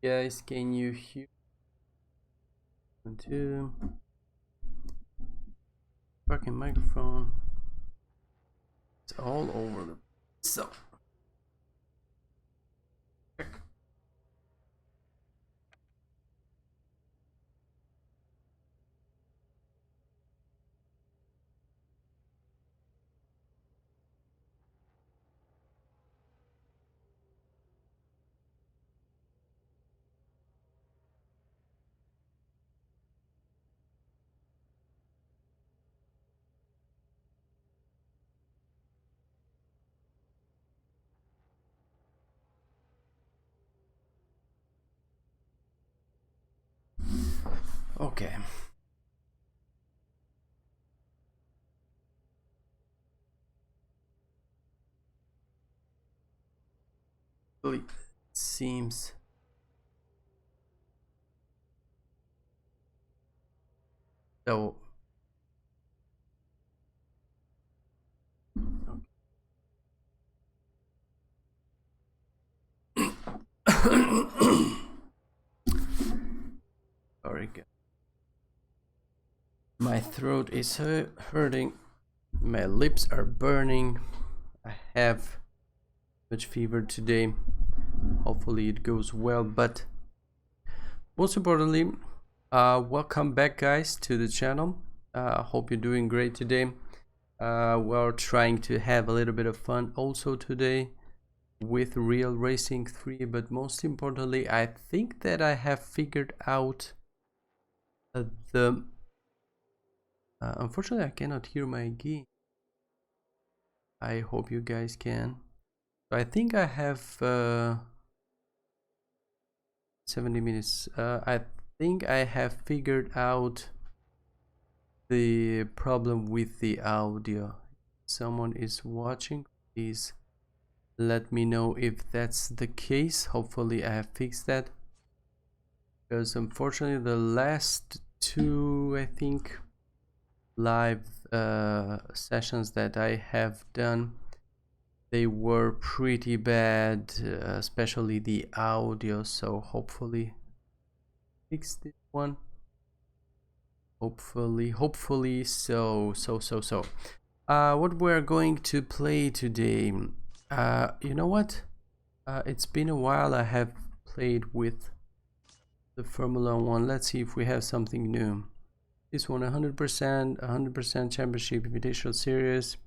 Guys, can you hear? 1, 2. Fucking microphone. It's all over the. So. Okay. It seems. So. Sorry. My throat is hurting. My lips are burning. I have much fever today. Hopefully it goes well, but most importantly, welcome back guys to the channel. Hope you're doing great today. We're trying to have a little bit of fun also today with Real Racing 3, but most importantly, I think that I have figured out the unfortunately I cannot hear my game. I hope you guys can. So I think I have 70 minutes. I think I have figured out the problem with the audio. Someone is watching, please let me know if that's the case. Hopefully I have fixed that, because unfortunately the last two, I think, live sessions that I have done, they were pretty bad, especially the audio. So hopefully fix this one. Hopefully so. What we're going to play today, you know what, it's been a while I have played with the Formula 1. Let's see if we have something new. This one, 100% championship invitational series.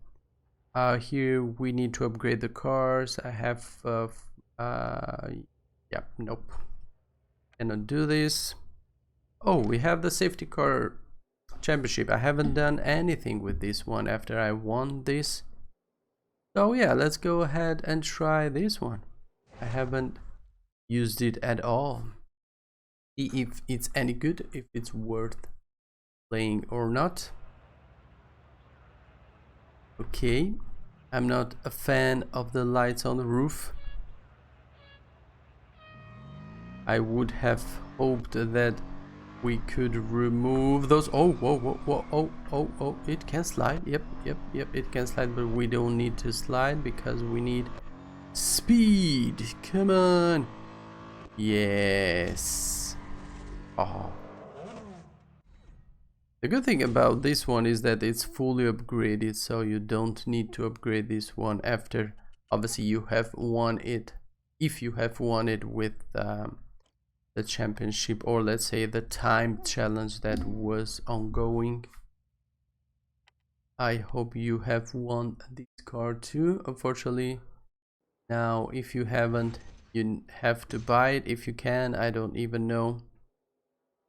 Here we need to upgrade the cars. I have yeah, nope, cannot do this. Oh, we have the safety car championship. I haven't done anything with this one after I won this, so yeah, let's go ahead and try this one. I haven't used it at all. See if it's any good, if it's worth playing or not. Okay, I'm not a fan of the lights on the roof. I would have hoped that we could remove those. Oh, whoa, oh, it can slide. Yep, it can slide, but we don't need to slide because we need speed. Come on. Yes. Oh. The good thing about this one is that it's fully upgraded, so you don't need to upgrade this one after, obviously, you have won it. If you have won it with the championship, or let's say the time challenge that was ongoing. I hope you have won this car too. Unfortunately, now if you haven't, you have to buy it if you can. I don't even know,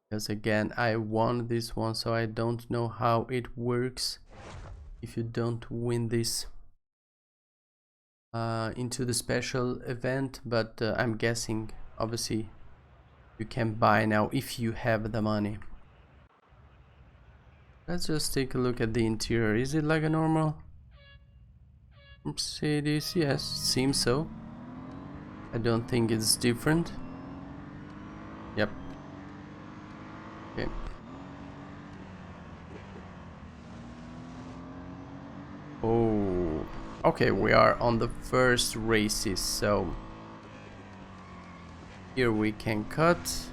because again, I won this one, so I don't know how it works if you don't win this into the special event, but I'm guessing obviously you can buy now if you have the money. Let's just take a look at the interior. Is it like a normal Mercedes? Yes, seems so. I don't think it's different. Yep. Okay. Oh, okay, we are on the first races, so Here we can cut.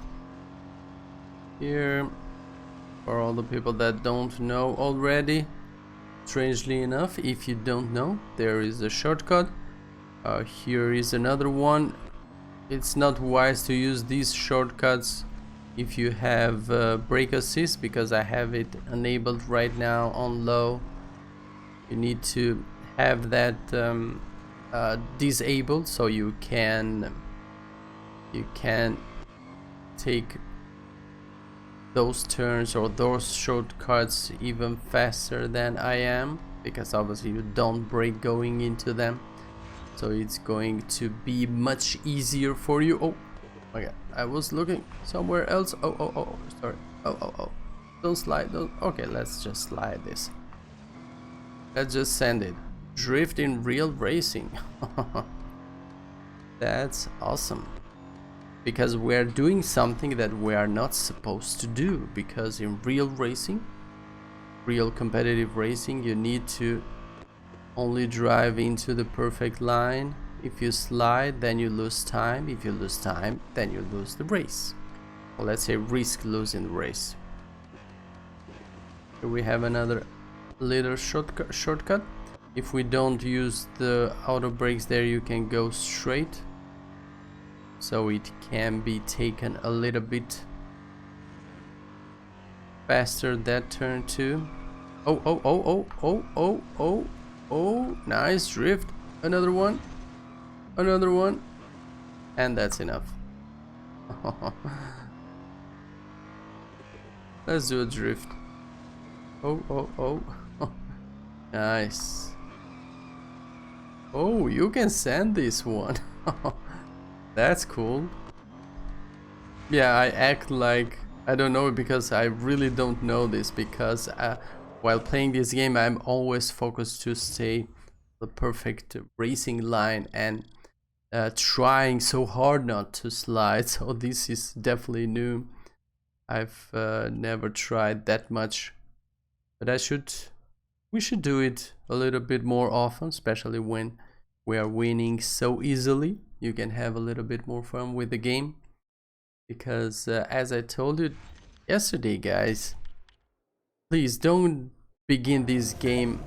Here, for all the people that don't know already, strangely enough, if you don't know, there is a shortcut. Here is another one. It's not wise to use these shortcuts if you have brake assist, because I have it enabled right now on low. You need to have that disabled so you can take those turns or those shortcuts even faster than I am, because obviously you don't brake going into them, so it's going to be much easier for you. Oh my god, I was looking somewhere else. Oh, sorry. Oh, don't slide, don't. Okay, let's just slide this. Let's just send it. Drift in real racing. That's awesome. Because we're doing something that we are not supposed to do. Because in real racing, real competitive racing, you need to only drive into the perfect line. If you slide, then you lose time. If you lose time, then you lose the race. Well, let's say risk losing the race. Here we have another little shortcut. If we don't use the auto brakes there, you can go straight. So it can be taken a little bit faster that turn too. Oh, nice drift. Another one, and that's enough. Let's do a drift. Oh. Nice. Oh, you can send this one. That's cool. Yeah, I act like I don't know, because I really don't know this, because while playing this game I'm always focused to stay the perfect racing line and trying so hard not to slide. So this is definitely new. I've never tried that much, but we should do it a little bit more often, especially when we are winning so easily. You can have a little bit more fun with the game, because as I told you yesterday, guys, please don't begin this game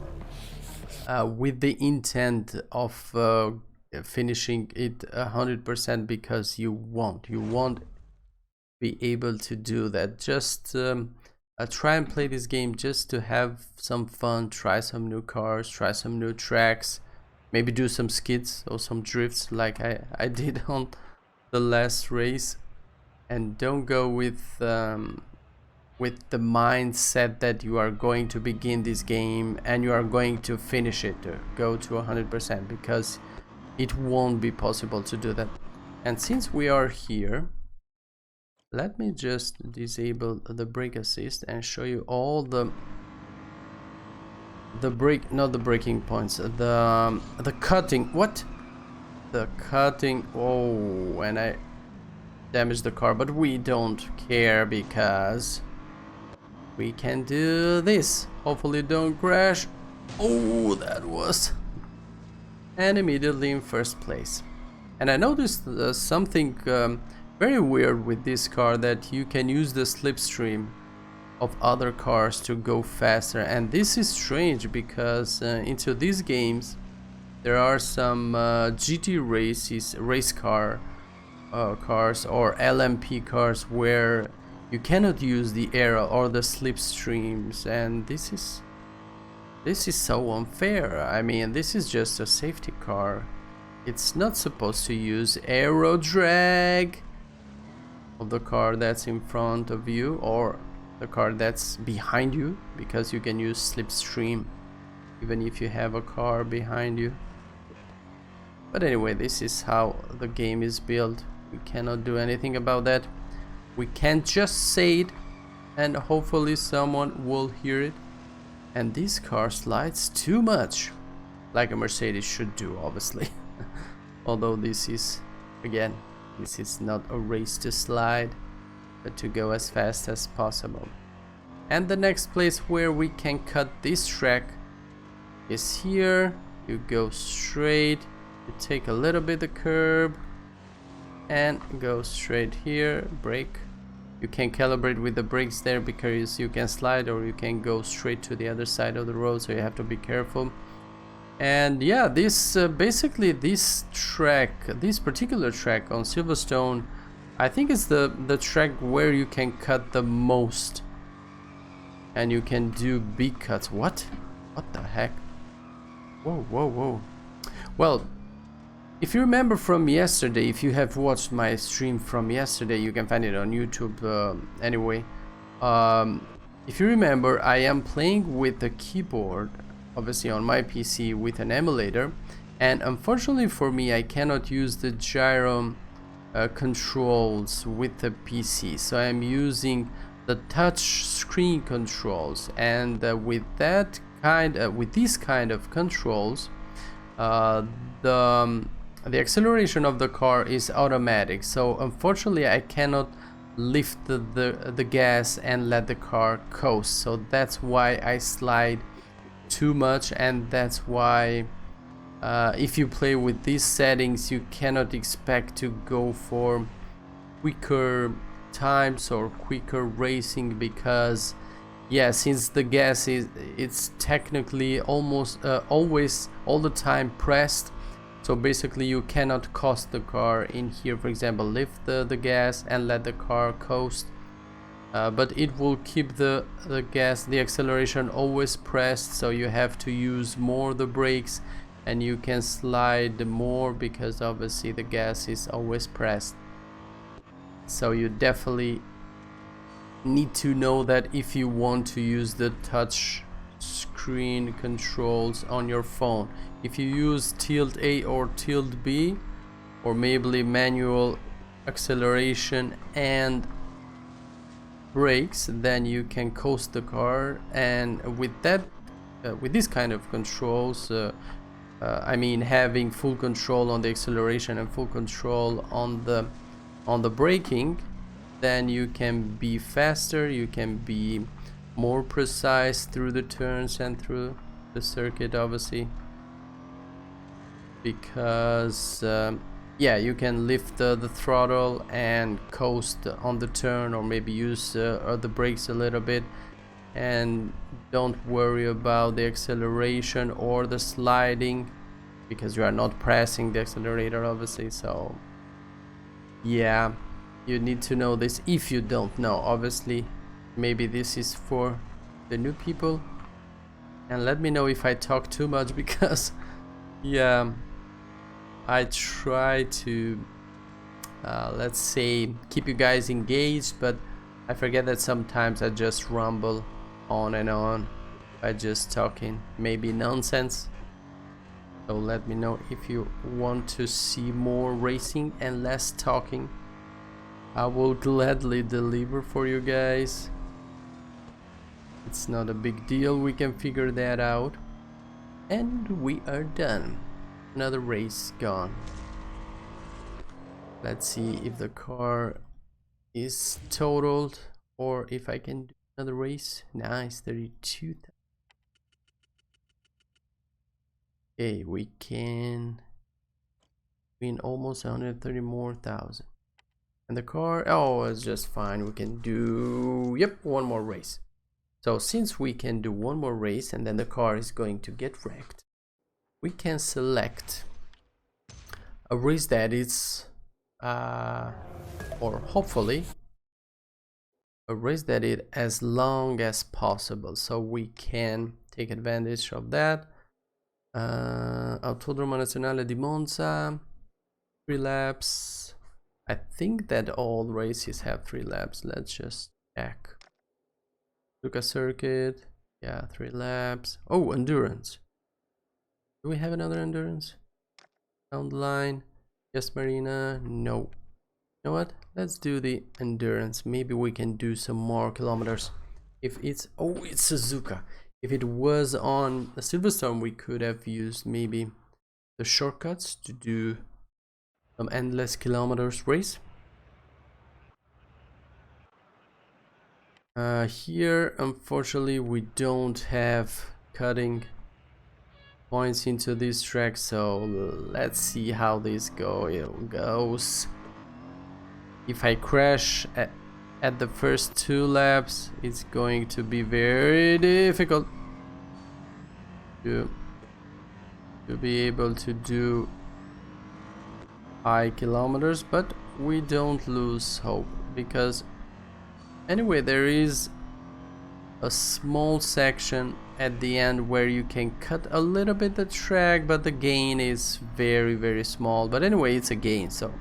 with the intent of finishing it 100%, because you won't be able to do that. Just try and play this game just to have some fun, try some new cars, try some new tracks, maybe do some skids or some drifts like I did on the last race. And don't go with the mindset that you are going to begin this game and you are going to finish it, go to 100%, because it won't be possible to do that. And since we are here, let me just disable the brake assist and show you all the brake, not the braking points, the cutting. What? The cutting. Oh, and I damaged the car, but we don't care because we can do this. Hopefully don't crash. Oh, that was. And immediately in first place. And I noticed something very weird with this car, that you can use the slipstream of other cars to go faster. And this is strange, because into these games there are some GT race cars or LMP cars where you cannot use the aero or the slipstreams, and this is so unfair. I mean, this is just a safety car. It's not supposed to use aero drag of the car that's in front of you or the car that's behind you, because you can use slipstream even if you have a car behind you. But anyway, this is how the game is built. We cannot do anything about that. We can just say it and hopefully someone will hear it. And this car slides too much, like a Mercedes should do, obviously. Although this is, again, this is not a race to slide, but to go as fast as possible. And the next place where we can cut this track is here. You go straight, you take a little bit of curb, and go straight here. Brake. You can calibrate with the brakes there because you can slide or you can go straight to the other side of the road, so you have to be careful. And yeah, this basically this particular track on Silverstone, I think it's the track where you can cut the most and you can do big cuts. What the heck? Whoa. Well, if you remember from yesterday, if you have watched my stream from yesterday, you can find it on YouTube anyway. If you remember, I am playing with the keyboard, obviously on my PC with an emulator, and unfortunately for me, I cannot use the gyro controls with the PC, so I'm using the touch screen controls, and with these kind of controls, the acceleration of the car is automatic, so unfortunately I cannot lift the gas and let the car coast, so that's why I slide too much, and that's why if you play with these settings you cannot expect to go for quicker times or quicker racing, because yeah, since the gas it's technically almost always all the time pressed, so basically you cannot coast the car in here. For example, lift the gas and let the car coast, but it will keep the acceleration always pressed, so you have to use more the brakes and you can slide more because obviously the gas is always pressed. So you definitely need to know that if you want to use the touch screen controls on your phone. If you use tilt A or tilt B, or maybe manual acceleration and brakes, then you can coast the car. And with that with this kind of controls, I mean having full control on the acceleration and full control on the braking, then you can be faster, you can be more precise through the turns and through the circuit, obviously, because yeah, you can lift the throttle and coast on the turn, or maybe use the brakes a little bit, and don't worry about the acceleration or the sliding because you are not pressing the accelerator, obviously. So yeah, you need to know this if you don't know. Obviously, maybe this is for the new people, and let me know if I talk too much because yeah, I try to let's say keep you guys engaged, but I forget that sometimes I just rumble on and on by just talking maybe nonsense. So let me know if you want to see more racing and less talking. I will gladly deliver for you guys. It's not a big deal, we can figure that out. And we are done. Another race gone. Let's see if the car is totaled or if I can do another race. Nice, 32. Okay, we can win almost 130 more thousand. And the car, oh, it's just fine. We can do, yep, one more race. So since we can do one more race and then the car is going to get wrecked, we can select a race that is or hopefully a race that is as long as possible, so we can take advantage of that. Autodromo Nazionale di Monza, 3 laps. I think that all races have 3 laps. Let's just check. Luca Circuit, yeah, 3 laps. Oh, endurance. Do we have another endurance? Down the line. Yes, Marina. No. You know what? Let's do the endurance. Maybe we can do some more kilometers. If it's, oh, it's Suzuka. If it was on a Silverstone, we could have used maybe the shortcuts to do some endless kilometers race. Here, unfortunately, we don't have cutting points into this track, so let's see how this goes. if I crash at the first 2 laps, it's going to be very difficult to be able to do high kilometers, but we don't lose hope, because anyway there is a small section at the end where you can cut a little bit the track, but the gain is very small. But anyway, it's a gain. So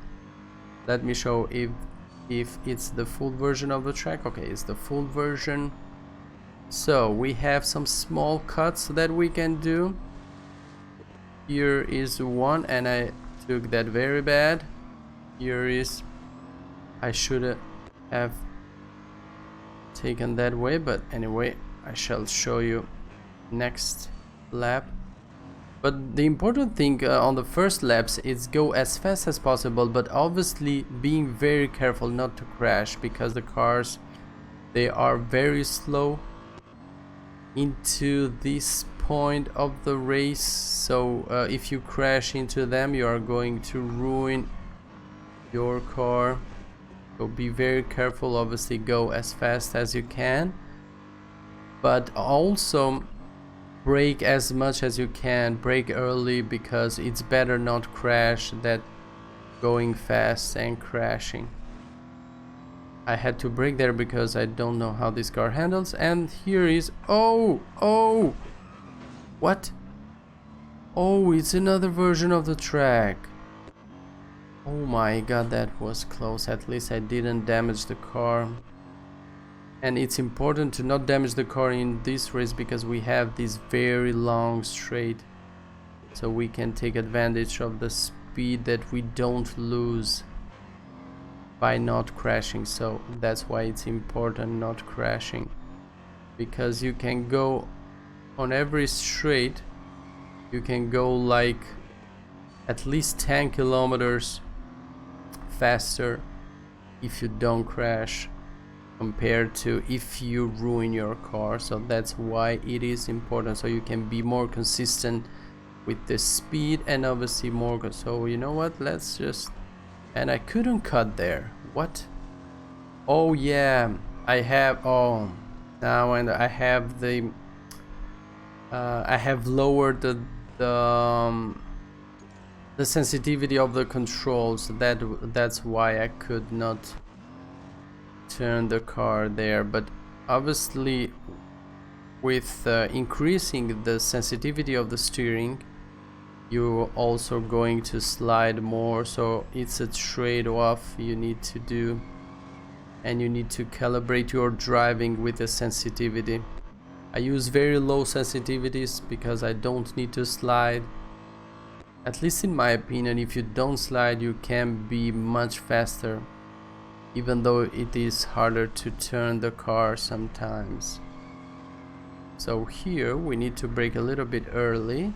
let me show if it's the full version of the track. Okay, it's the full version. So we have some small cuts that we can do. Here is one, and I took that very bad. Here is, I should have taken that way, but anyway, I shall show you next lap. But the important thing on the first laps is go as fast as possible, but obviously being very careful not to crash, because the cars, they are very slow into this point of the race. So if you crash into them, you are going to ruin your car. So be very careful. Obviously go as fast as you can, but also brake as much as you can. Brake early, because it's better not crash than going fast and crashing. I had to brake there because I don't know how this car handles. And here is, oh, what? Oh, it's another version of the track. Oh my god, that was close. At least I didn't damage the car. And it's important to not damage the car in this race, because we have this very long straight, so we can take advantage of the speed that we don't lose by not crashing. So that's why it's important not crashing, because you can go on every straight, you can go like at least 10 kilometers faster if you don't crash, compared to if you ruin your car. So that's why it is important, so you can be more consistent with the speed, and obviously more. So you know what, let's just, and I couldn't cut there. What? Oh yeah, I have, oh, now, and I have the I have lowered the sensitivity of the controls. That's why I could not turn the car there. But obviously with increasing the sensitivity of the steering, you're also going to slide more. So it's a trade-off you need to do, and you need to calibrate your driving with the sensitivity. I use very low sensitivities because I don't need to slide. At least in my opinion, if you don't slide, you can be much faster, even though it is harder to turn the car sometimes. So here we need to brake a little bit early,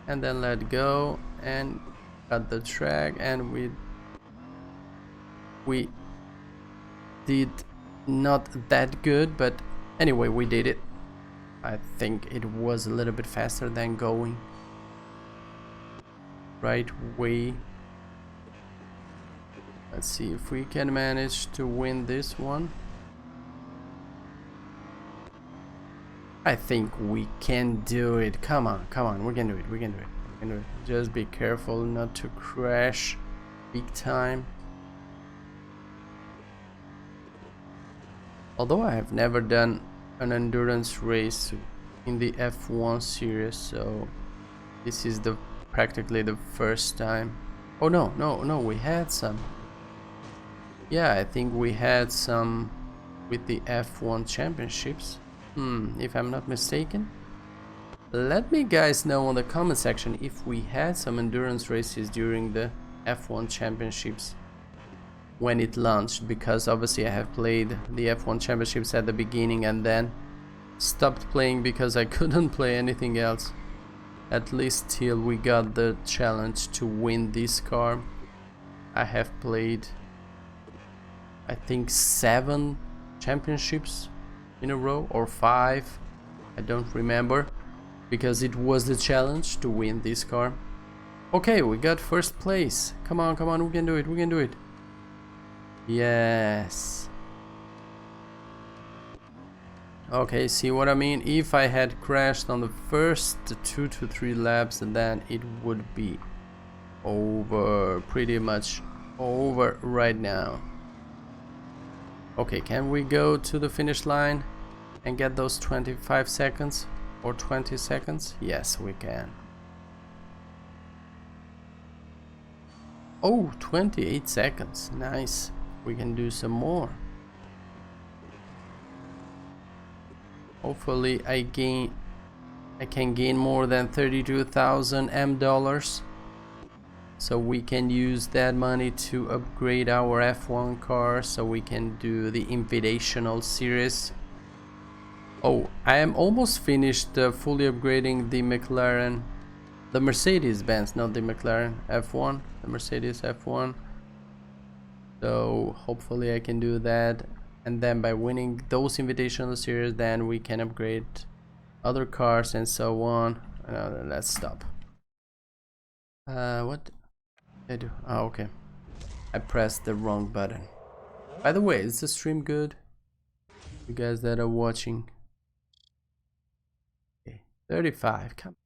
and then let go and cut the track. And we did not that good, but anyway, we did it. I think it was a little bit faster than going right way. Let's see if we can manage to win this one. I think we can do it. Come on, we can do it, we can do it, we can do it. Just be careful not to crash big time. Although I have never done an endurance race in the F1 series, so this is practically the first time. Oh no, we had some. Yeah, I think we had some with the F1 championships, if I'm not mistaken. Let me guys know in the comment section if we had some endurance races during the F1 championships when it launched, because obviously I have played the F1 championships at the beginning and then stopped playing because I couldn't play anything else, at least till we got the challenge to win this car. I have played, I think, 7 championships in a row, or 5, I don't remember, because it was the challenge to win this car. Okay, we got first place. Come on, we can do it, we can do it. Yes. Okay, see what I mean? If I had crashed on the first 2 to 3 laps, then it would be over, pretty much over right now. Okay, can we go to the finish line and get those 25 seconds or 20 seconds? Yes, we can. Oh, 28 seconds. Nice. We can do some more. Hopefully I can gain more than 32,000 dollars, so we can use that money to upgrade our F1 car so we can do the Invitational series. Oh, I am almost finished fully upgrading the McLaren, the Mercedes-Benz, not the McLaren F1, the Mercedes F1. So hopefully I can do that, and then by winning those Invitational series, then we can upgrade other cars and so on. Let's stop. What did I do? Oh, okay. I pressed the wrong button. By the way, is the stream good? You guys that are watching. Okay, 35. Come.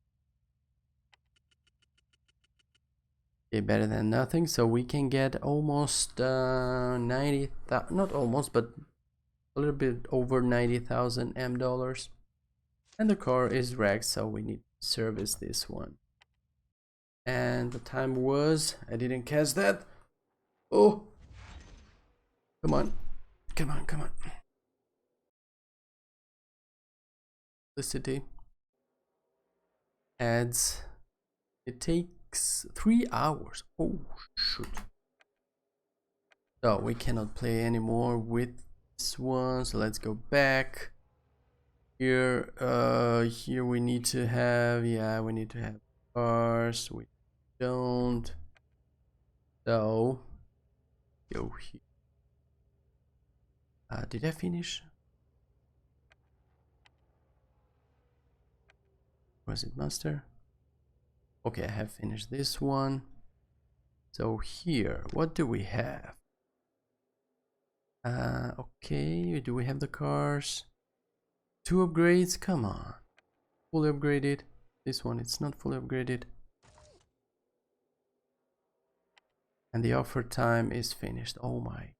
Okay, better than nothing. So we can get almost 90,000, not almost, but a little bit over 90,000 dollars. And the car is wrecked, so we need to service this one. And the time was, I didn't catch that. Oh, come on, come on, come on. Publicity ads. It takes 3 hours. Oh shoot. So we cannot play anymore with this one, so let's go back. Here here we need to have, yeah, we need to have cars. We don't. So go here. Did I finish? Was it master? Okay, I have finished this one. So here, what do we have? Okay, do we have the cars? 2 upgrades, come on. Fully upgraded. This one, it's not fully upgraded. And the offer time is finished. Oh my.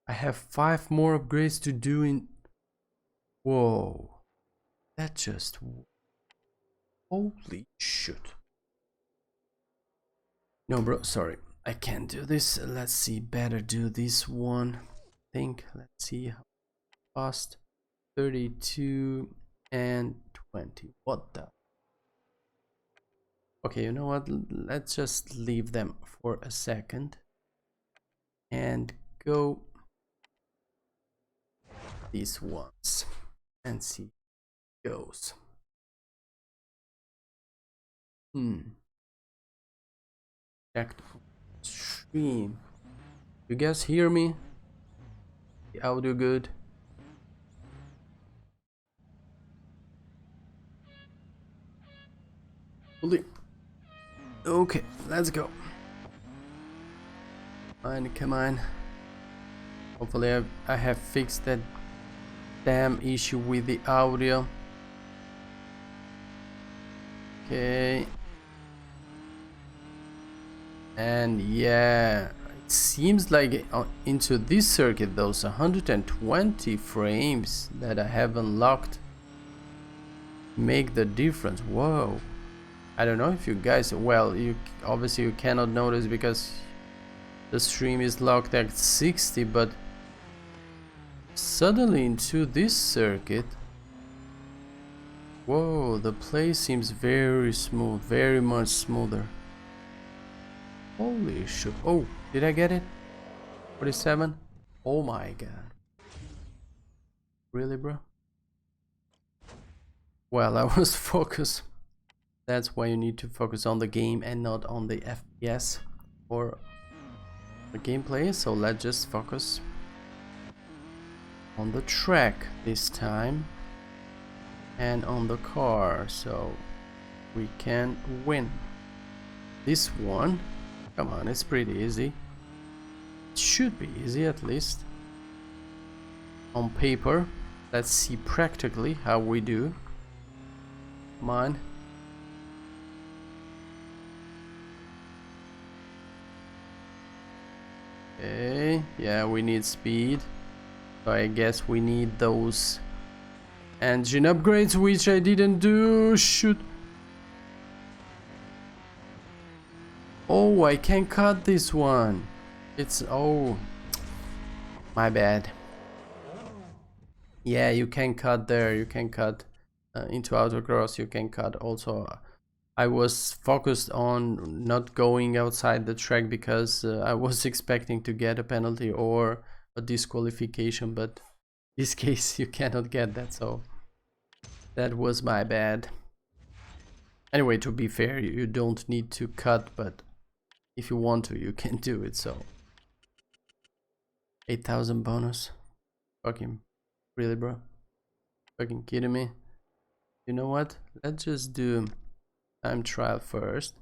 I have 5 more upgrades to do in... Whoa. That just... Holy shit. No, bro, sorry. I can't do this. Let's see, better do this one. Let's see how fast. 32 and 20. What the? Okay, you know what? Let's just leave them for a second and go these ones and see how it goes. Check the stream. You guys hear me? The audio good? Okay, let's go. Come on. Hopefully I have fixed that damn issue with the audio. Okay. And yeah, it seems like into this circuit those 120 frames that I have unlocked make the difference. Whoa. I don't know if you guys, well, you obviously you cannot notice because the stream is locked at 60, but suddenly into this circuit, whoa, the play seems very smooth, very much smoother. Holy shit. Oh, did I get it? 47? Oh my god. Really, bro? Well, I was focused. That's why you need to focus on the game and not on the FPS or the gameplay. So let's just focus on the track this time and on the car, so we can win this one. Come on, it's pretty easy. It should be easy, at least. On paper. Let's see practically how we do. Come on. Okay, yeah, we need speed. So I guess we need those engine upgrades, which I didn't do. Shoot. Oh, I can cut this one. It's, oh, my bad. Yeah, you can cut there. You can cut into autocross. You can cut also. I was focused on not going outside the track because I was expecting to get a penalty or a disqualification, but in this case you cannot get that, so that was my bad. Anyway, to be fair, you don't need to cut, but if you want to, you can do it. So 8,000 bonus. Fucking really, bro? Fucking kidding me? You know what? Let's just do time trial first,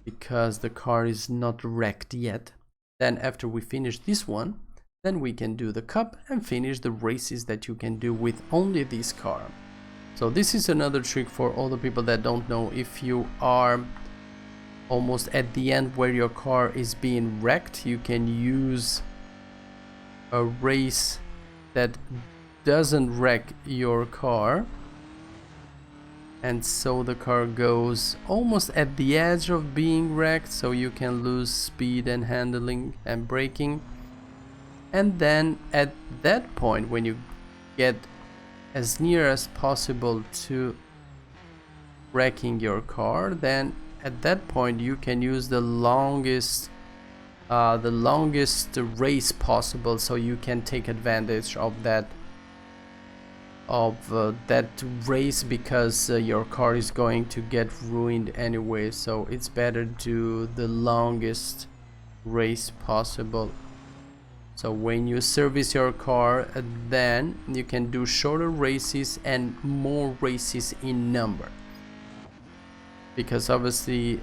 because the car is not wrecked yet. Then after we finish this one, then we can do the cup and finish the races that you can do with only this car. So this is another trick for all the people that don't know. If you are almost at the end where your car is being wrecked, you can use a race that doesn't wreck your car, and so the car goes almost at the edge of being wrecked, so you can lose speed and handling and braking. And then at that point, when you get as near as possible to wrecking your car, then at that point you can use the longest race possible, so you can take advantage of that race, because your car is going to get ruined anyway, so it's better to do the longest race possible. So when you service your car, then you can do shorter races and more races in number, because obviously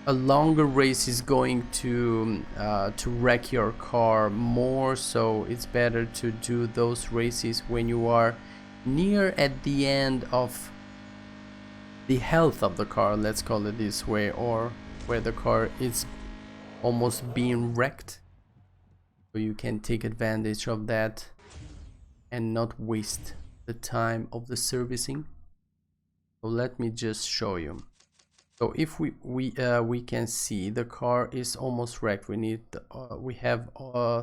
a longer race is going to wreck your car more, so it's better to do those races when you are near at the end of the health of the car, let's call it this way, or where the car is almost being wrecked, so you can take advantage of that and not waste the time of the servicing. So let me just show you. So if we can see the car is almost wrecked. We have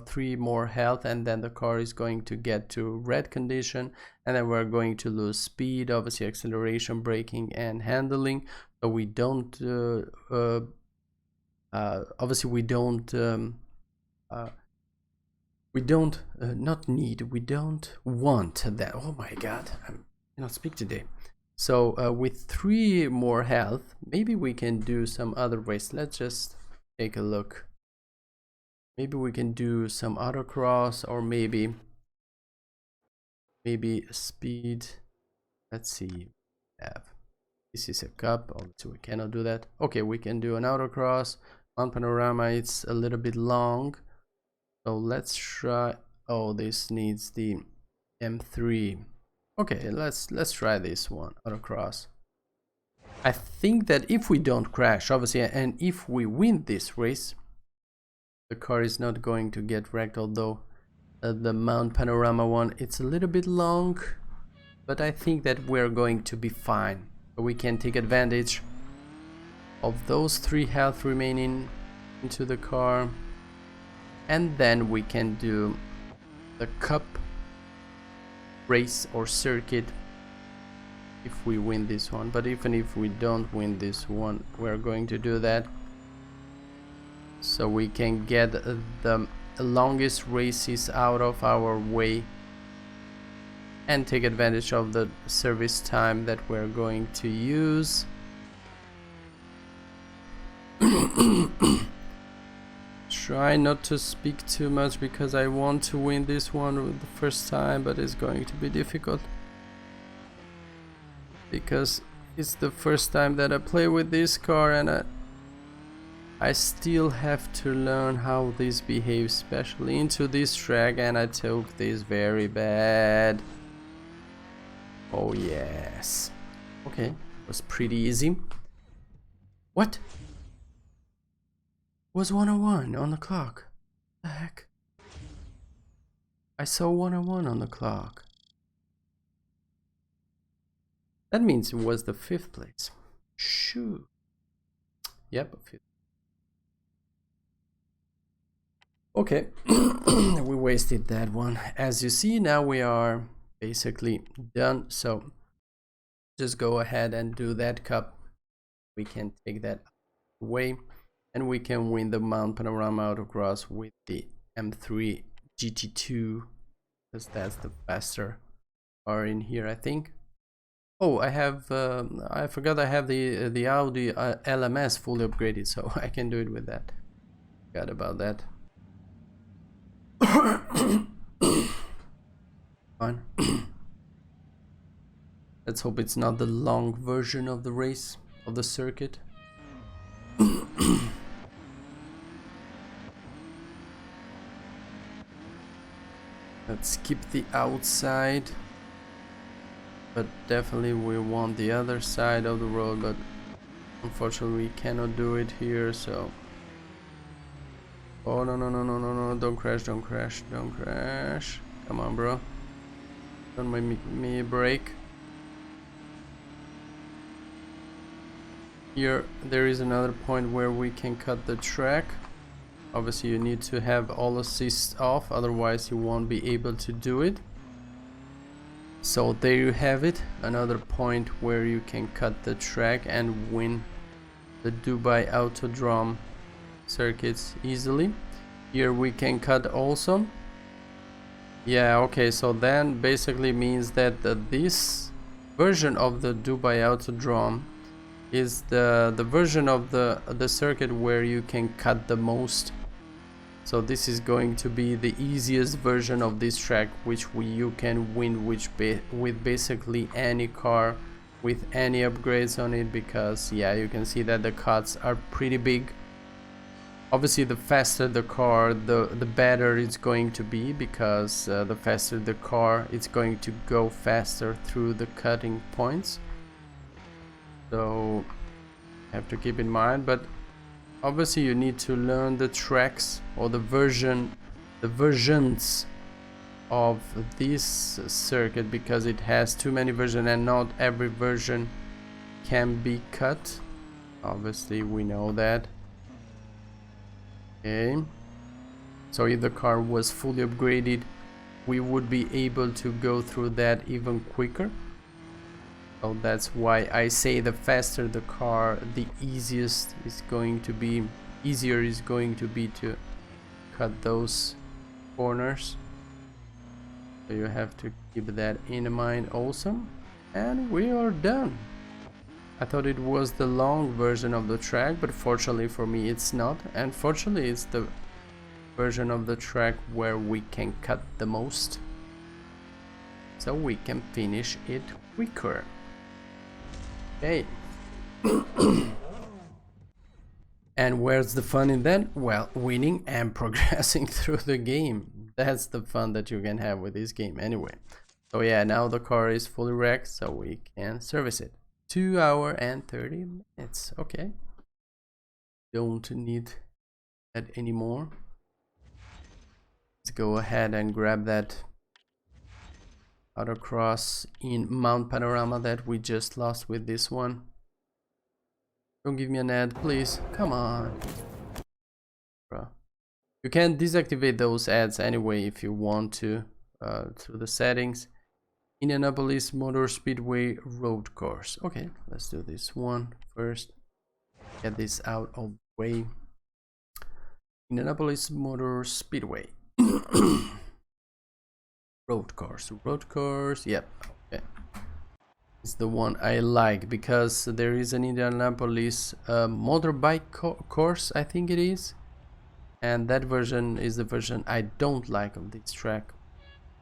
3 more health, and then the car is going to get to red condition, and then we're going to lose speed, obviously acceleration, braking, and handling. So we don't obviously we don't want that. Oh my god, I cannot speak today. So with 3 more health, maybe we can do some other race. Let's just take a look. Maybe we can do some autocross, or maybe speed. Let's see. This is a cup, so we cannot do that. Okay, we can do an autocross. On panorama, it's a little bit long, so let's try. Oh, this needs the M3. Okay, let's try this one, autocross. I think that if we don't crash, obviously, and if we win this race, the car is not going to get wrecked, although the Mount Panorama one, it's a little bit long, but I think that we're going to be fine. So we can take advantage of those 3 health remaining into the car, and then we can do the cup race or circuit if we win this one. But even if we don't win this one, we're going to do that, so we can get the longest races out of our way and take advantage of the service time that we're going to use. Try not to speak too much because I want to win this one the first time, but it's going to be difficult because it's the first time that I play with this car, and I still have to learn how this behaves, especially into this track, and I took this very bad. Oh yes. Okay, was pretty easy. What? Was 101 on the clock? What the heck? I saw 101 on the clock. That means it was the 5th place. Shoot. Yep, 5th. Okay, we wasted that one. As you see, now we are basically done. So just go ahead and do that cup. We can take that away and we can win the Mount Panorama Autocross with the M3 GT2, because that's the faster car in here, I think. Oh, I have I forgot I have the Audi LMS fully upgraded, so I can do it with that. Forgot about that. Fine. Let's hope it's not the long version of the race, of the circuit. Let's skip the outside, but definitely we want the other side of the road, but unfortunately we cannot do it here, so... Oh, no, don't crash, don't crash, don't crash. Come on, bro. Don't make me break. Here, there is another point where we can cut the track. Obviously, you need to have all assists off, otherwise you won't be able to do it. So there you have it, another point where you can cut the track and win the Dubai Autodrome circuits easily. Here we can cut also. Yeah, okay, so then basically means that this version of the Dubai Autodrome is the version of the circuit where you can cut the most. So this is going to be the easiest version of this track, which you can win with basically any car with any upgrades on it, because yeah, you can see that the cuts are pretty big. Obviously the faster the car, the better it's going to be, because the faster the car, it's going to go faster through the cutting points. So have to keep in mind, but obviously you need to learn the tracks or the versions of this circuit, because it has too many versions and not every version can be cut. Obviously we know that. Okay, so if the car was fully upgraded, we would be able to go through that even quicker. So that's why I say the faster the car, the easier is going to be to cut those corners. So you have to keep that in mind also. And we are done. I thought it was the long version of the track, but fortunately for me it's not. And fortunately it's the version of the track where we can cut the most, so we can finish it quicker. Okay. And where's the fun in that? Well, winning and progressing through the game. That's the fun that you can have with this game anyway. So yeah, now the car is fully wrecked, so we can service it. 2 hours and 30 minutes. Okay. Don't need that anymore. Let's go ahead and grab that autocross in Mount Panorama that we just lost with this one. Don't give me an ad, please. Come on. Bro. You can deactivate those ads anyway if you want to, through the settings. Indianapolis Motor Speedway road course. Okay, let's do this one first. Get this out of the way. Indianapolis Motor Speedway. Road course, yep, okay. It's the one I like, because there is an Indianapolis motorbike course, I think it is. And that version is the version I don't like of this track.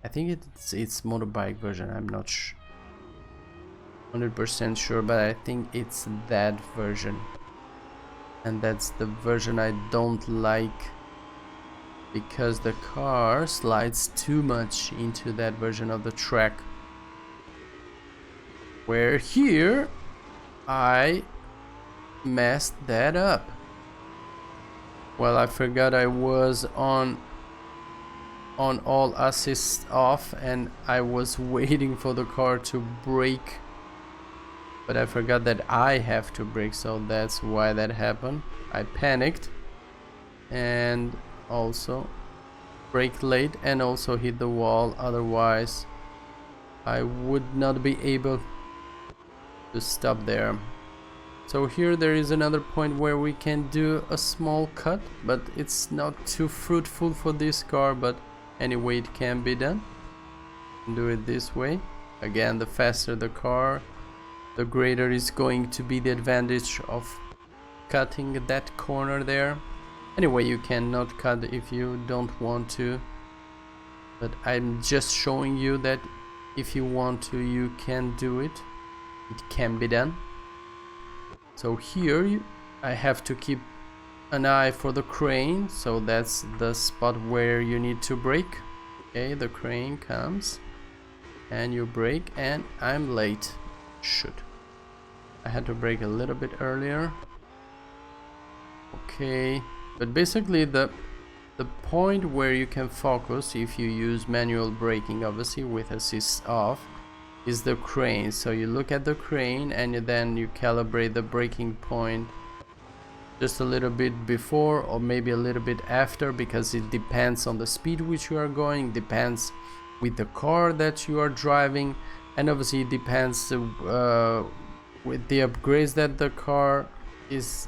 I think it's motorbike version, I'm not 100% sure, but I think it's that version. and that's the version I don't like, because the car slides too much into that version of the track, where here I messed that up. Well, I forgot I was on all assists off, and I was waiting for the car to brake, but I forgot that I have to brake, so that's why that happened. I panicked and also brake late and also hit the wall, otherwise I would not be able to stop there. So here there is another point where we can do a small cut, but it's not too fruitful for this car, but anyway it can be done. Do it this way. Again, the faster the car, the greater is going to be the advantage of cutting that corner there. Anyway, you cannot cut if you don't want to, but I'm just showing you that if you want to, you can do it. It can be done. So here I have to keep an eye for the crane, so that's the spot where you need to brake. Okay, the crane comes and you brake, and I'm late. Shoot, I had to brake a little bit earlier. Okay, but basically the point where you can focus if you use manual braking, obviously with assist off, is the crane. So you look at the crane and then you calibrate the braking point just a little bit before or maybe a little bit after, because it depends on the speed which you are going, depends with the car that you are driving, and obviously it depends with the upgrades that the car is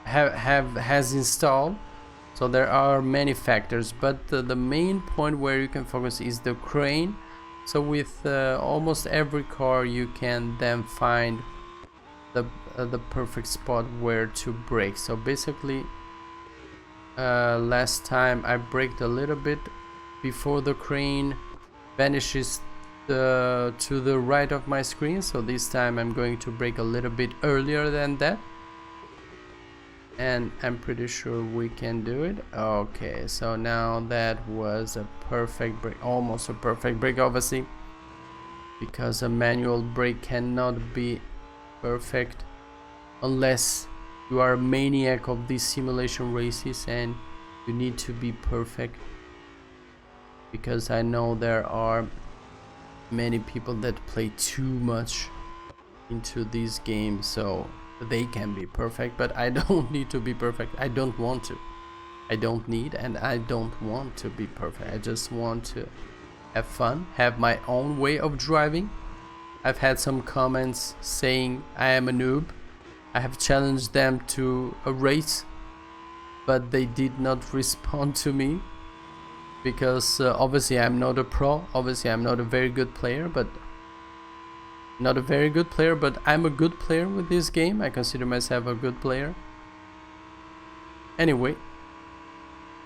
has installed. So there are many factors, but the main point where you can focus is the crane. So with almost every car you can then find the perfect spot where to brake. So basically last time I braked a little bit before the crane vanishes to the right of my screen, so this time I'm going to brake a little bit earlier than that, and I'm pretty sure we can do it. Okay, so now that was a perfect brake, almost a perfect brake, obviously, because a manual brake cannot be perfect unless you are a maniac of these simulation races, and you need to be perfect, because I know there are many people that play too much into these games, so they can be perfect, but I don't need to be perfect. I don't want to. I don't need and I don't want to be perfect. I just want to have fun, have my own way of driving. I've had some comments saying I am a noob. I have challenged them to a race, but they did not respond to me, because obviously I'm not a pro, obviously I'm not a very good player, but I'm a good player with this game. I consider myself a good player. Anyway,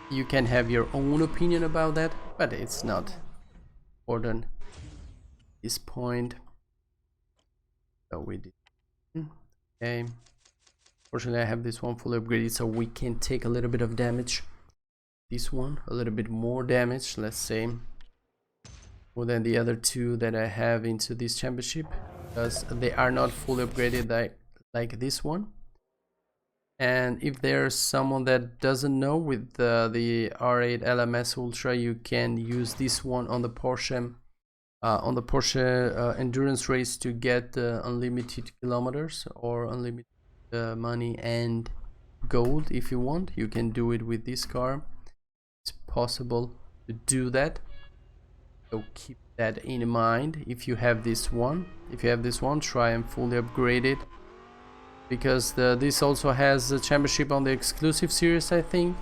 you can have your own opinion about that, but it's not important at this point. So we did. Okay. Fortunately, I have this one fully upgraded, so we can take a little bit of damage. This one, a little bit more damage, let's say, more than the other two that I have into this championship, because they are not fully upgraded like this one. And if there's someone that doesn't know, with the R8 LMS Ultra, you can use this one on the Porsche endurance race to get unlimited kilometers or unlimited money and gold. If you want, you can do it with this car. It's possible to do that, so keep that in mind. If you have this one, try and fully upgrade it, because this also has a championship on the exclusive series, I think,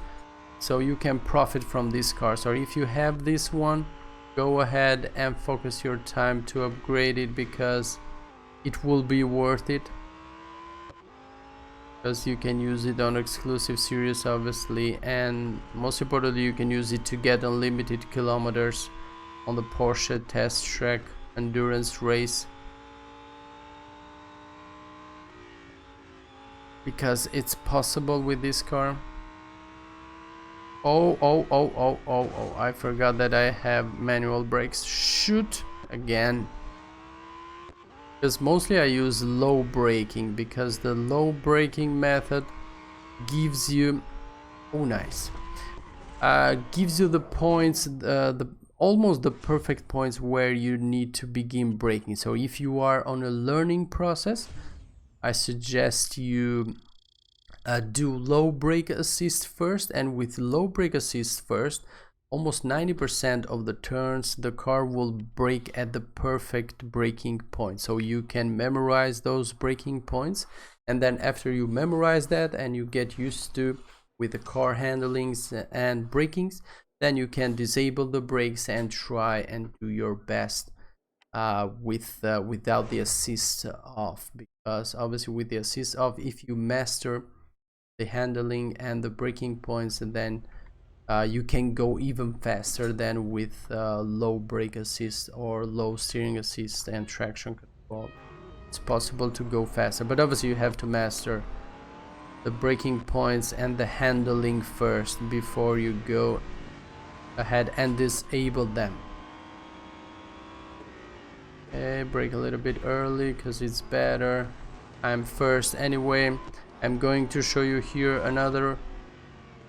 so you can profit from this car. So if you have this one, go ahead and focus your time to upgrade it, because it will be worth it, because you can use it on exclusive series, obviously, and most importantly you can use it to get unlimited kilometers on the Porsche test track endurance race. because it's possible with this car. Oh, I forgot that I have manual brakes. Shoot, again. Because mostly I use low braking, because the low braking method gives you, oh nice, gives you the points, the almost the perfect points where you need to begin braking. So if you are on a learning process, I suggest you do low brake assist first, and with low brake assist first, almost 90% of the turns the car will brake at the perfect braking point. So you can memorize those braking points, and then after you memorize that and you get used to with the car handlings and brakings, then you can disable the brakes and try and do your best without the assist off, because obviously with the assist off, if you master the handling and the braking points, and then you can go even faster than with low brake assist or low steering assist and traction control. It's possible to go faster, but obviously you have to master the braking points and the handling first before you go ahead and disable them. Okay, brake a little bit early because it's better. I'm first anyway. I'm going to show you here another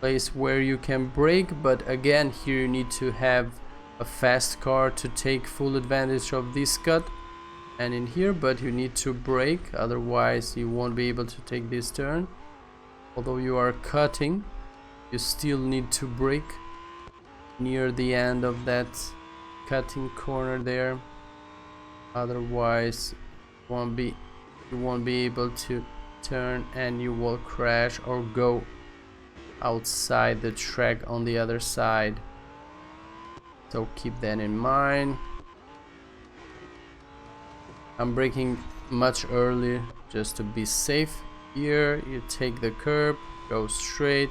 place where you can brake, but again here you need to have a fast car to take full advantage of this cut and in here, but you need to brake, otherwise you won't be able to take this turn. Although you are cutting, you still need to brake near the end of that cutting corner there, otherwise you won't be able to turn and you will crash or go outside the track on the other side. So keep that in mind. I'm braking much earlier just to be safe. Here you take the curb, go straight,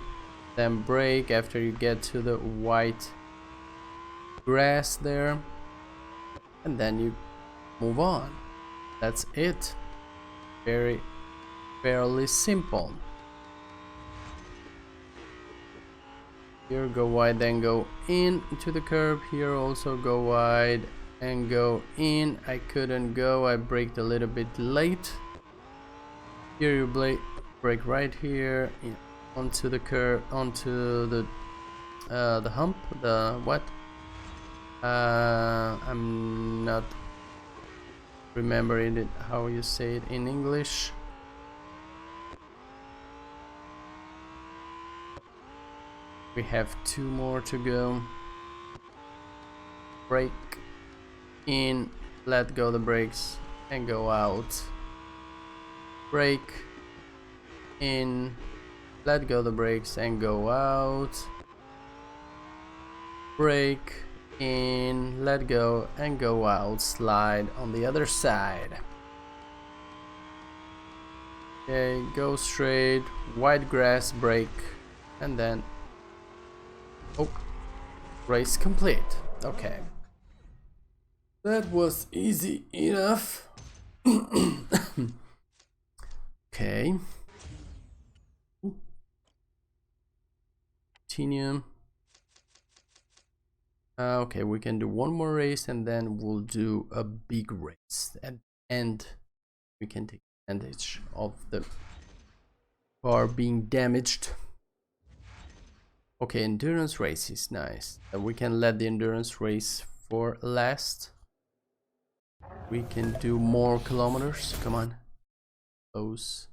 then brake after you get to the white grass there, and then you move on. That's it. Fairly simple. Here go wide, then go in to the curb. Here also go wide and go in. I couldn't go, I braked a little bit late. Here you brake right here onto the curb, onto the hump, the what? I'm not remembering it how you say it in English. We have 2 more to go. Brake in, let go the brakes and go out. Brake in, let go the brakes and go out. Brake in, let go and go out. Slide on the other side. Okay, go straight, wide grass, brake, and then oh, race complete. Okay, that was easy enough. Okay, continue. Okay, we can do one more race and then we'll do a big race at the end. We can take advantage of the car being damaged. Okay, endurance race is nice. We can let the endurance race for last. We can do more kilometers. Come on. Those.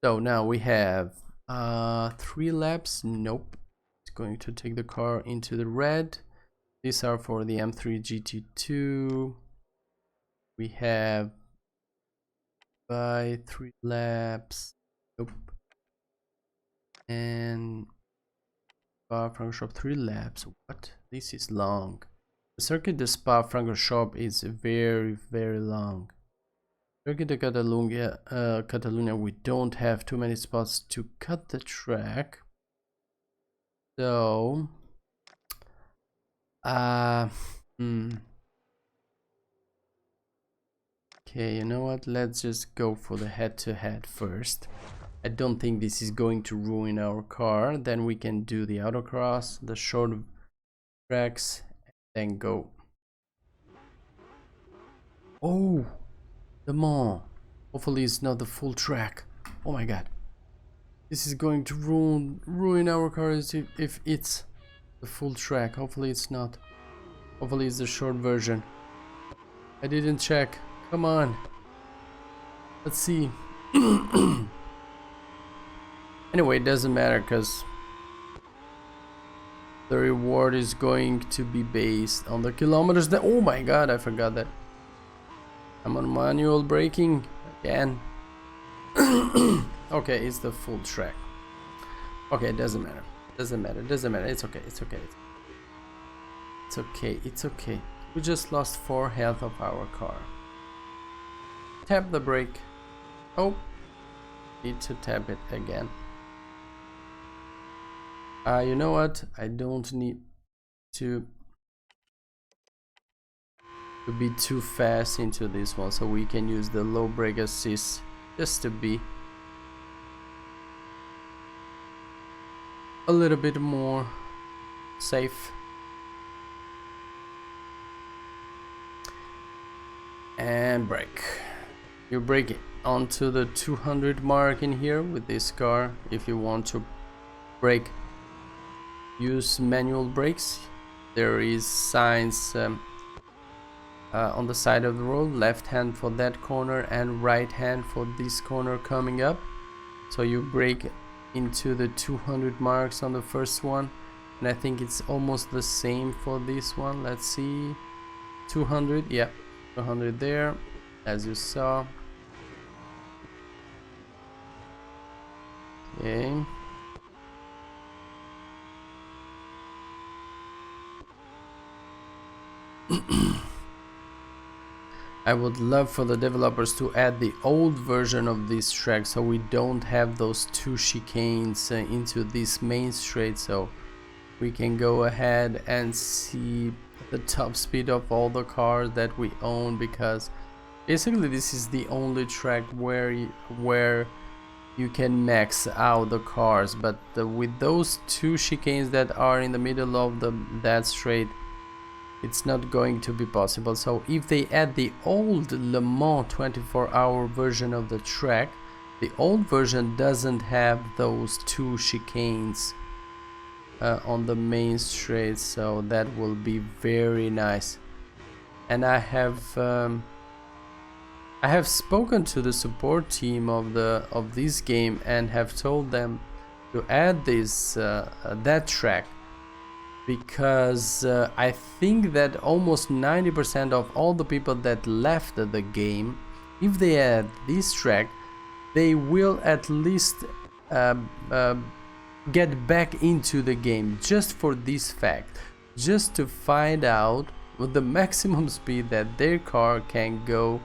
So now we have 3 laps. Nope. It's going to take the car into the red. These are for the M3 GT2. We have by 3 laps. Nope. And Spa-Francorchamps 3 laps. What? This is long. The circuit de Spa-Francorchamps is very long. Circuit de Catalunya, we don't have too many spots to cut the track. So okay, you know what? Let's just go for the head-to-head first. I don't think this is going to ruin our car. Then we can do the autocross, the short tracks, and then go. Oh, Le Mans. Hopefully it's not the full track. Oh my god. This is going to ruin our cars if it's the full track. Hopefully it's not. Hopefully it's the short version. I didn't check. Come on. Let's see. Anyway, it doesn't matter because the reward is going to be based on the kilometers that— oh my god, I forgot that. I'm on manual braking again. Okay, it's the full track. Okay, it doesn't matter. Doesn't matter. Doesn't matter. It's okay. It's okay. It's okay. It's okay. We just lost 4 health of our car. Tap the brake. Oh, need to tap it again. You know what? I don't need to be too fast into this one, so we can use the low brake assist just to be a little bit more safe. And brake. You brake it onto the 200 mark in here with this car. If you want to brake, use manual brakes. There is signs on the side of the road, left hand for that corner and right hand for this corner coming up. So you brake into the 200 marks on the first one, and I think it's almost the same for this one. Let's see, 200, yeah, 200 there, as you saw. Okay. I would love for the developers to add the old version of this track, so we don't have those 2 chicanes into this main straight, so we can go ahead and see the top speed of all the cars that we own, because basically this is the only track where you can max out the cars. But with those 2 chicanes that are in the middle of that straight, it's not going to be possible. So if they add the old Le Mans 24-hour version of the track, the old version doesn't have those 2 chicanes on the main straight, so that will be very nice. And I have spoken to the support team of this game and have told them to add this that track, because I think that almost 90% of all the people that left the game, if they add this track, they will at least get back into the game just for this fact, just to find out what the maximum speed that their car can go,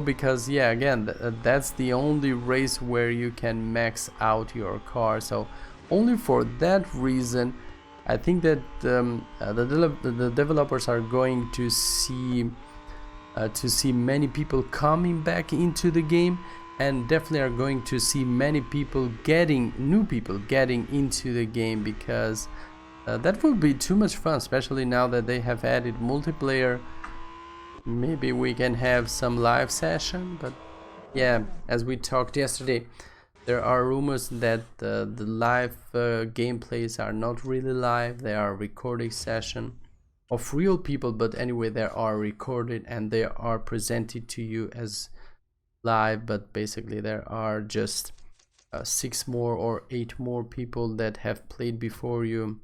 because yeah, again, that's the only race where you can max out your car. So only for that reason, I think that the developers are going to see many people coming back into the game, and definitely are going to see many people new people getting into the game, because that will be too much fun, especially now that they have added multiplayer. Maybe we can have some live session, but yeah, as we talked yesterday, there are rumors that the live gameplays are not really live. They are recording session of real people, but anyway, they are recorded and they are presented to you as live. But basically there are just 6 more or 8 more people that have played before you,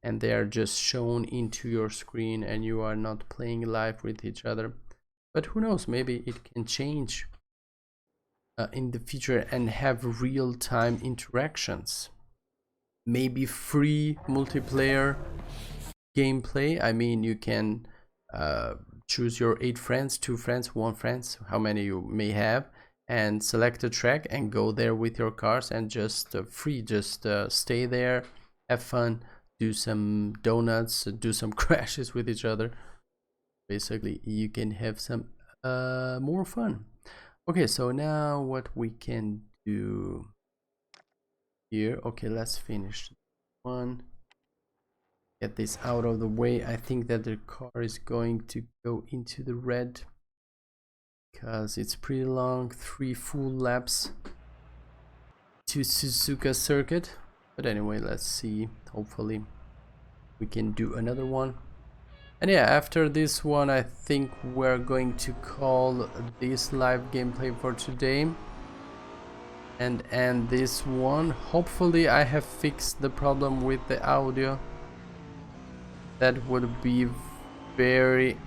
and they are just shown into your screen, and you are not playing live with each other. But who knows, maybe it can change in the future and have real-time interactions. Maybe free multiplayer gameplay. I mean, you can choose your 8 friends, 2 friends, 1 friend, how many you may have, and select a track and go there with your cars and just stay there, have fun, do some donuts, do some crashes with each other. Basically, you can have some more fun. Okay, so now what we can do here. Okay, let's finish one. Get this out of the way. I think that the car is going to go into the red because it's pretty long, 3 full laps to Suzuka circuit. But anyway, let's see. Hopefully we can do another one. And yeah, after this one, I think we're going to call this live gameplay for today and end this one. Hopefully I have fixed the problem with the audio. That would be very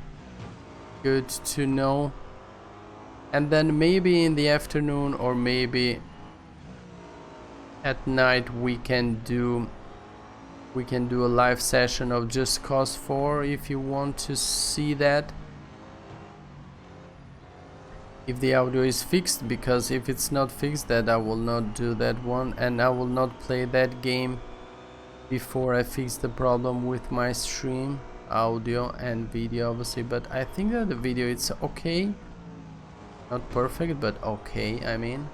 good to know. And then maybe in the afternoon or maybe at night we can do a live session of Just Cause 4 if you want to see that, if the audio is fixed, because if it's not fixed, that I will not do that one, and I will not play that game before I fix the problem with my stream audio and video, obviously. But I think that the video it's okay, not perfect but okay. I mean,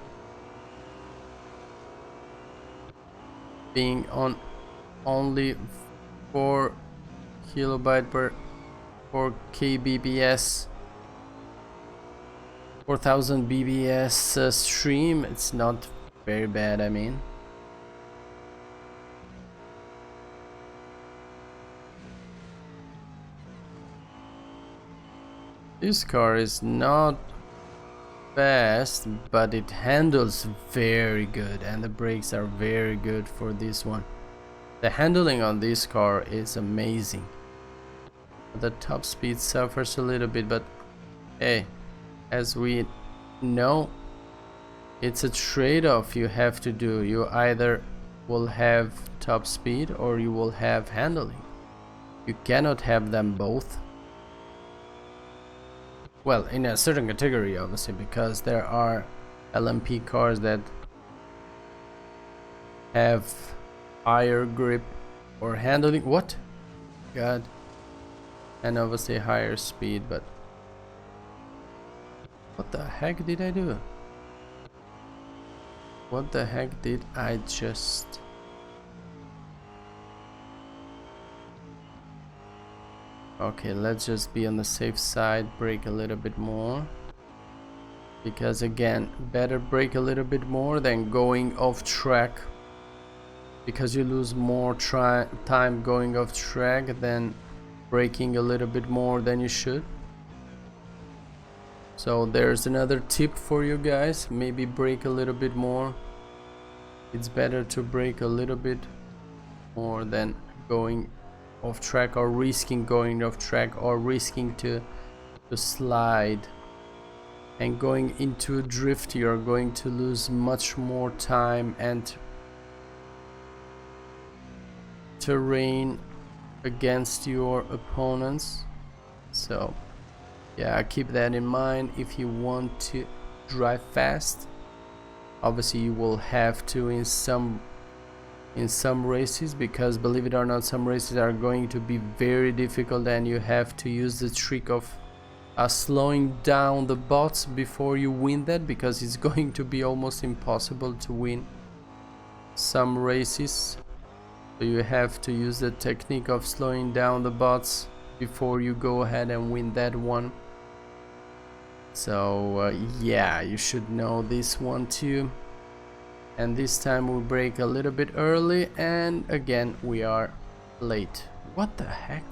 being on only 4 kilobyte per 4 kbps 4000 bps stream, it's not very bad. I mean, this car is not fast, but it handles very good and the brakes are very good for this one. The handling on this car is amazing. The top speed suffers a little bit, but hey, as we know, it's a trade-off you have to do. You either will have top speed or you will have handling. You cannot have them both. Well, in a certain category, obviously, because there are LMP cars that have higher grip or handling, what? God. And obviously higher speed, but what the heck did I do? What the heck did I just... Okay, let's just be on the safe side, brake a little bit more. Because again, better brake a little bit more than going off track. Because you lose more time going off track than braking a little bit more than you should. So there's another tip for you guys. Maybe brake a little bit more. It's better to brake a little bit more than going off track or risking going off track or risking to slide. And going into a drift, you're going to lose much more time and terrain against your opponents. So yeah, keep that in mind if you want to drive fast. Obviously you will have to in some races, because believe it or not, some races are going to be very difficult and you have to use the trick of slowing down the bots before you win that, because it's going to be almost impossible to win some races. So you have to use the technique of slowing down the bots before you go ahead and win that one. So yeah, you should know this one too. And this time we brake a little bit early, and again we are late. What the heck?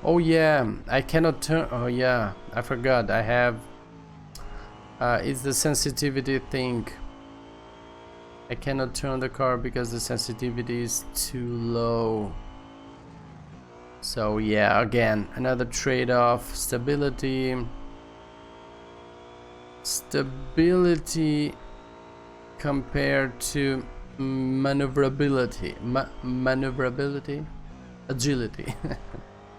Oh yeah, I cannot turn. Oh yeah, I forgot. I have it's the sensitivity thing. I cannot turn the car because the sensitivity is too low. So yeah, again, another trade-off. Stability compared to maneuverability, agility,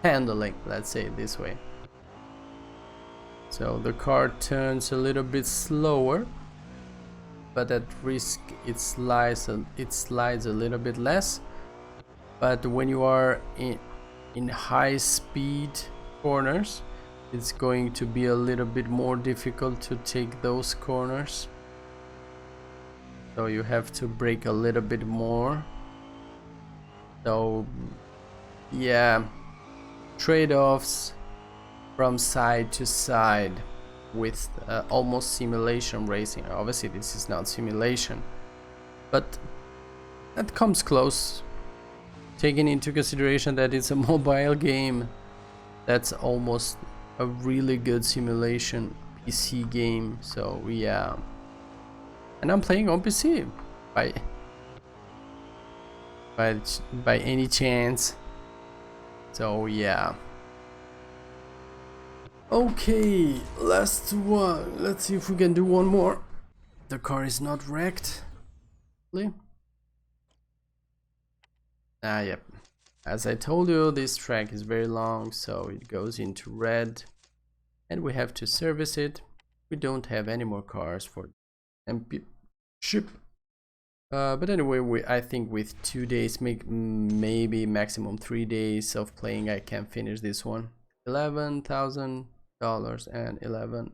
handling, let's say it this way. So the car turns a little bit slower, but at risk it slides a little bit less. But when you are in high speed corners, it's going to be a little bit more difficult to take those corners. so you have to brake a little bit more. So yeah, trade-offs from side to side with almost simulation racing. Obviously this is not simulation, but that comes close, taking into consideration that it's a mobile game. That's almost a really good simulation PC game. So yeah, and I'm playing on PC by by any chance. So yeah. Okay, last one. Let's see if we can do one more. The car is not wrecked. Yep. As I told you, this track is very long, so it goes into red, and we have to service it. We don't have any more cars for MP ship. But anyway, I think with 2 days, maybe maximum 3 days of playing, I can finish this one. $11,000 and 11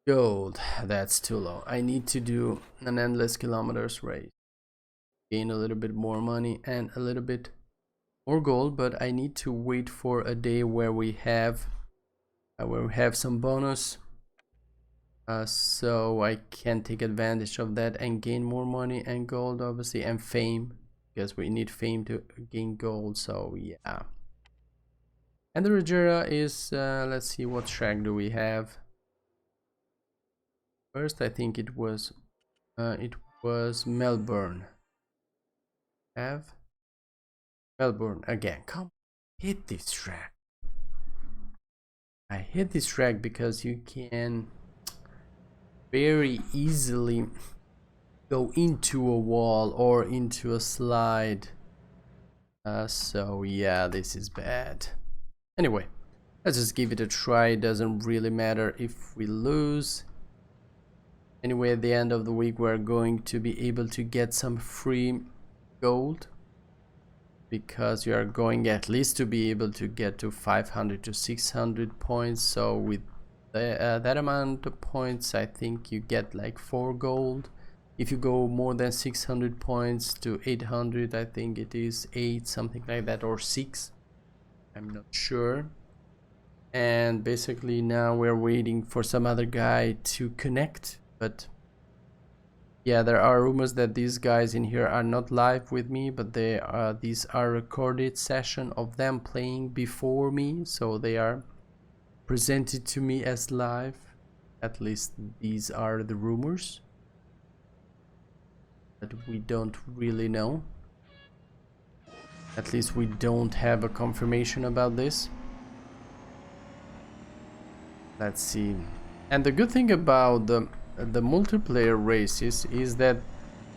gold. That's too low. I need to do an endless kilometers race, gain a little bit more money and a little bit more gold, but I need to wait for a day where we have some bonus, so I can take advantage of that and gain more money and gold, obviously, and fame, because we need fame to gain gold. So yeah. And the Regera is let's see, what track do we have first? I think it was Melbourne. Melbourne again. Come hit this track. I hit this track because you can very easily go into a wall or into a slide. So yeah, this is bad. Anyway, let's just give it a try. It doesn't really matter if we lose. Anyway, at the end of the week, we're going to be able to get some free gold, because you are going at least to be able to get to 500 to 600 points. So with that amount of points, I think you get like 4 gold. If you go more than 600 points to 800, I think it is 8, something like that, or 6, I'm not sure. And basically now we're waiting for some other guy to connect, but yeah, there are rumors that these guys in here are not live with me, but these are recorded session of them playing before me, so they are presented to me as live. At least these are the rumors, but we don't really know. At least we don't have a confirmation about this. Let's see. And the good thing about the multiplayer races is that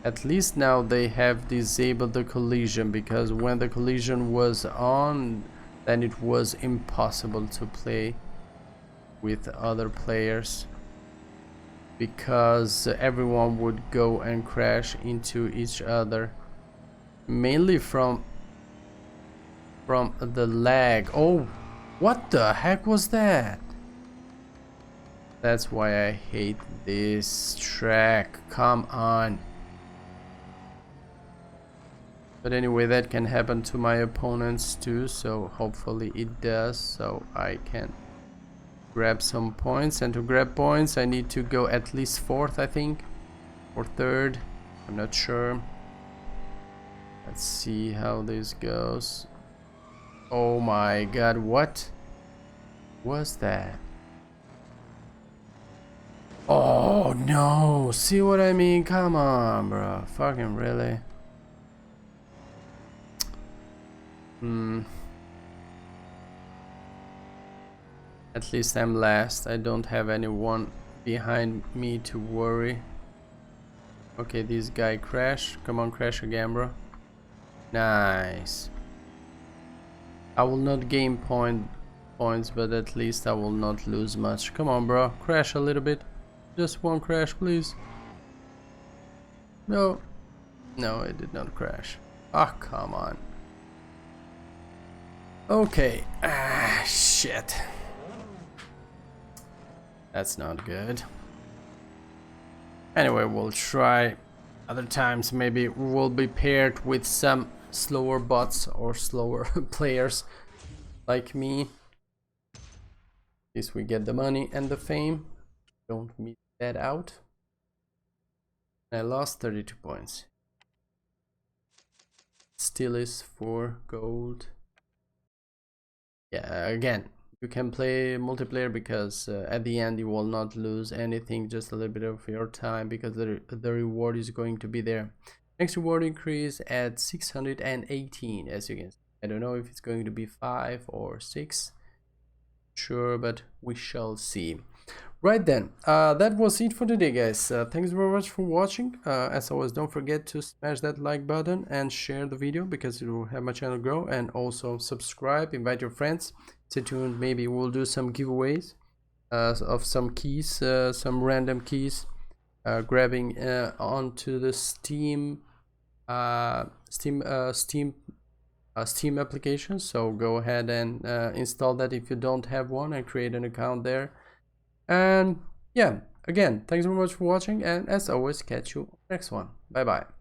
at least now they have disabled the collision, because when the collision was on, then it was impossible to play with other players, because everyone would go and crash into each other, mainly from the lag. Oh, what the heck was that? That's why I hate this track. Come on. But anyway, that can happen to my opponents too, so hopefully it does, so I can grab some points. And to grab points I need to go at least 4th, I think, or 3rd, I'm not sure. Let's see how this goes. Oh my god, what was that? Oh no, see what I mean? Come on, bro. Fucking really? At least I'm last. I don't have anyone behind me to worry. Okay, this guy crashed. Come on, crash again, bro. Nice. I will not gain points, but at least I will not lose much. Come on, bro. Crash a little bit. Just one crash, please. No. No, it did not crash. Ah, come on. Okay. Ah, shit. That's not good. Anyway, we'll try other times. Maybe we'll be paired with some slower bots or slower players like me. At least we get the money and the fame. Don't miss that out. I lost 32 points. Still is 4 gold. Yeah, again, you can play multiplayer because at the end you will not lose anything, just a little bit of your time, because the reward is going to be there. Next reward increase at 618, as you can see. I don't know if it's going to be 5 or 6. Sure, but we shall see. Right then, that was it for today, guys. Thanks very much for watching. As always, don't forget to smash that like button and share the video, because it will help my channel grow. And also subscribe, invite your friends. Stay tuned, maybe we'll do some giveaways of some keys, some random keys, grabbing onto the Steam application. So go ahead and install that if you don't have one, and create an account there. And yeah, again, thanks very much for watching, and as always, catch you next one. Bye bye.